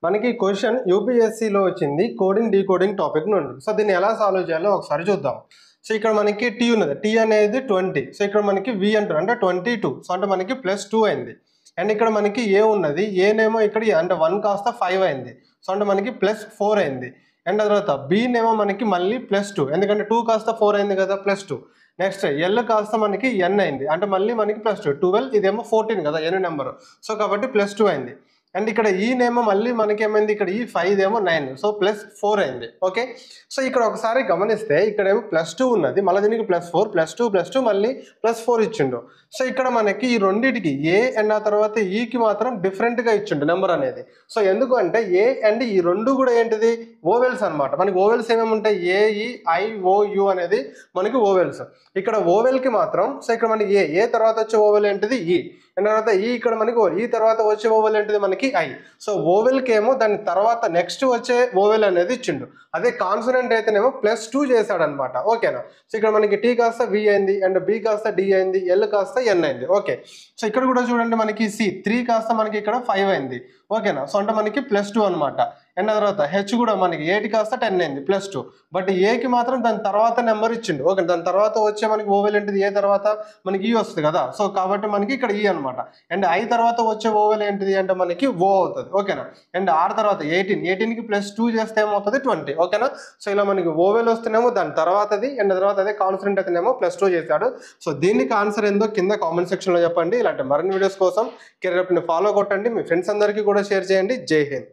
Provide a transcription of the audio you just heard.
మనకి క్వశ్చన్ యూపీఎస్సీలో వచ్చింది coding decoding topic నుండి. సో దీన్ని ఎలా సాల్వ్ చేయాలో ఒకసారి చూద్దాం. సో ఇక్కడ మనకి టీ ఉన్నది, టీ అనేది 20. సో ఇక్కడ మనకి వి అంటారు అంటే 22. సో అంటే మనకి +2 అయింది. అండ్ ఇక్కడ మనకి ఏ ఉన్నది, ఏనేమో ఇక్కడ అంటే 1 కాస్త 5 అయింది. సో అంటే మనకి +4 అయింది. అండ్ తర్వాత బీనేమో మనకి మళ్ళీ +2, ఎందుకంటే 2 కాస్త 4 అయింది కదా, +2. నెక్స్ట్ ఎల్ కాస్త మనకి ఎన్ అయింది, అంటే మళ్ళీ మనకి +2, 12, ఇదేమో 14 కదా ఎన్ నెంబరు. సో కాబట్టి +2 అయింది. అండ్ ఇక్కడ ఈనేమో మళ్ళీ మనకి ఏమైంది, ఇక్కడ ఈ 5 ఏమో 9, సో +4 అయింది. ఓకే, సో ఇక్కడ ఒకసారి గమనిస్తే ఇక్కడ ఏమో +2 ఉన్నది, మళ్ళీ దీనికి +4, +2 మళ్ళీ +4 ఇచ్చిండు. సో ఇక్కడ మనకి ఈ రెండింటికి ఏ అండ్ ఆ తర్వాత ఈకి మాత్రం డిఫరెంట్గా ఇచ్చిండు నెంబర్ అనేది. సో ఎందుకు అంటే ఏ అండ్ ఈ రెండు కూడా ఏంటిది, ఓవెల్స్ అనమాట. మనకి ఓవెల్స్ ఏమేమి ఉంటాయి, ఏఈ ఐఓయు అనేది మనకి ఓవెల్స్. ఇక్కడ ఓవెల్కి మాత్రం, సో ఇక్కడ మనకి ఏ తర్వాత వచ్చే ఓవెల్ ఏంటిది ఈ, అండ్ తర్వాత ఈ ఇక్కడ మనకి ఈ తర్వాత వచ్చే ఓవెల్ ఏంటిది మనకి ఐ. సో ఓవెల్కి ఏమో దాని తర్వాత నెక్స్ట్ వచ్చే ఓవెల్ అనేది ఇచ్చిండు. అదే కాన్సోనెంట్ అయితేనేమో +2 చేశాడు అనమాట. ఓకేనా, సో ఇక్కడ మనకి టీ కాస్త వి అయింది, అండ్ బి కాస్త డి అయింది, ఎల్ కాస్త ఎన్ అయింది. ఓకే, సో ఇక్కడ కూడా చూడండి మనకి సి 3 కాస్త మనకి ఇక్కడ 5 అయింది. ఓకేనా, సో అంటే మనకి +2 అనమాట. అండ్ తర్వాత హెచ్ కూడా మనకి 8 కాస్త 10 అయింది, +2. బట్ ఏకి మాత్రం దాని తర్వాత నెంబర్ ఇచ్చిండు. ఓకే, దాని తర్వాత వచ్చే మనకి ఓవెల్ ఏంటిది, ఏ తర్వాత మనకి ఈ వస్తుంది కదా, సో కాబట్టి మనకి ఇక్కడ ఈ అనమాట. అండ్ ఐ తర్వాత వచ్చే ఓవెల్ ఏంటిది అంటే మనకి ఓ అవుతుంది. ఓకేనా, అండ్ ఆర్ తర్వాత 18కి +2 చేస్తే ఏమవుతుంది 20. ఓకేనా, సో ఇలా మనకి ఓవెల్ వస్తేనేమో దాని తర్వాతది, అండ్ తర్వాత అదే కాన్స్టెంట్ అయితేనేమో +2 చేశాడు. సో దీనికి ఆన్సర్ ఏందో కింద కామెంట్ సెక్షన్లో చెప్పండి. ఇలాంటి మరిన్ని వీడియోస్ కోసం కెరీర్ అప్ని ఫాలో కొట్టండి, మీ ఫ్రెండ్స్ అందరికీ కూడా షేర్ చేయండి. జై హింద్.